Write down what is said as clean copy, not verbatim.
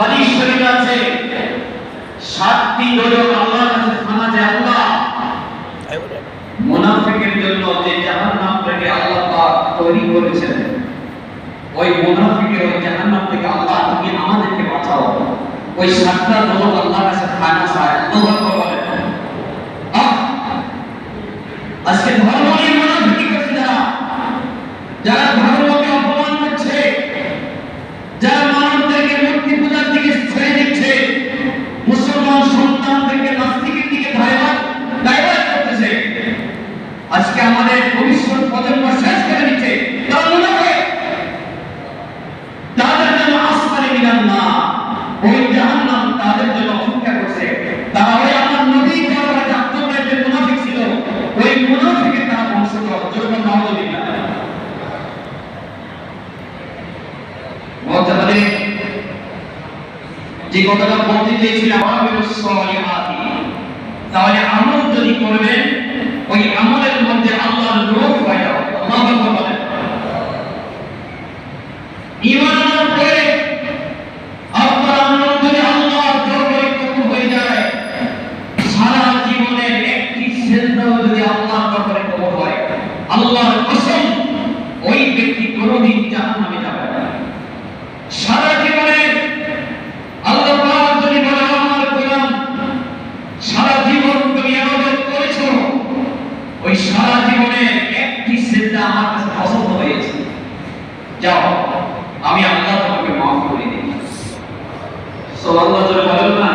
হাদিস শরীফে আছে সাতটি দোজখ আল্লাহর কাছে খানা যে আল্লাহ মুনাফিকের জন্য যে জাহান্নাম থেকে আল্লাহ পাক তৈরি করেছেন, ওই মুনাফিকের ওই জাহান্নাম থেকে আল্লাহ তুমি আমাদেরকে বাঁচাও। ওই সাতটা দোজখ আল্লাহর কাছে খানা চায়। আল্লাহু আকবার বলেন। আজকে ধর্ম নিয়ে মুনাফিকি করছে যারা ধর্মকে অপমান করছে, যারা মানবদেরকে মূর্তি পূজার দিকে ছেড়ে দিচ্ছে, মুসলমান সন্তানদেরকে নাস্তিকের দিকে ডাইভার্ট করতেছে, আজকে আমাদের ভবিষ্যৎ প্রজন্ম শেষ করে দিচ্ছে। তারা মুনাফিক, তাদের জন্য আসমানে মিলান না, ওই জাহান্নাম তাদের জন্য অপেক্ষা করছে। তারা ওই আমার নবী যারা আত্মপ্রায় যে মুনাফিক ছিল, ওই মুনাফিকের তারা বংশধর। জোরে নাউযুবিল্লাহ। যে কথাটা বলতে চেয়েছিলাম, তাহলে আমল যদি করবেন, ওই আমলের মধ্যে আল্লাহর রূহ হয়ে যাবে। আল্লাহু আকবার বলেন। ঈমান আনার পরে আপনার আমল যদি আল্লাহর দরবারে কবুল হয়ে যায়, সারা জীবনের একটি সেজদাও যদি আল্লাহর দরবারে কবুল হয়, আল্লাহর কসম ওই ব্যক্তি কোনদিন জাহান্নামে যাবে না। সারা জীবনে আল্লাহ পাক যদি বলে আমার গোলাম সারা জীবন তুমি ইবাদত করেছো, ওই সারা জীবনে একটি সেজদা আমার কাছে পছন্দ হয়েছে, যাও আমি আল্লাহ তোমাকে মাফ করে দিই। সুবহানাল্লাহ, বলেন না।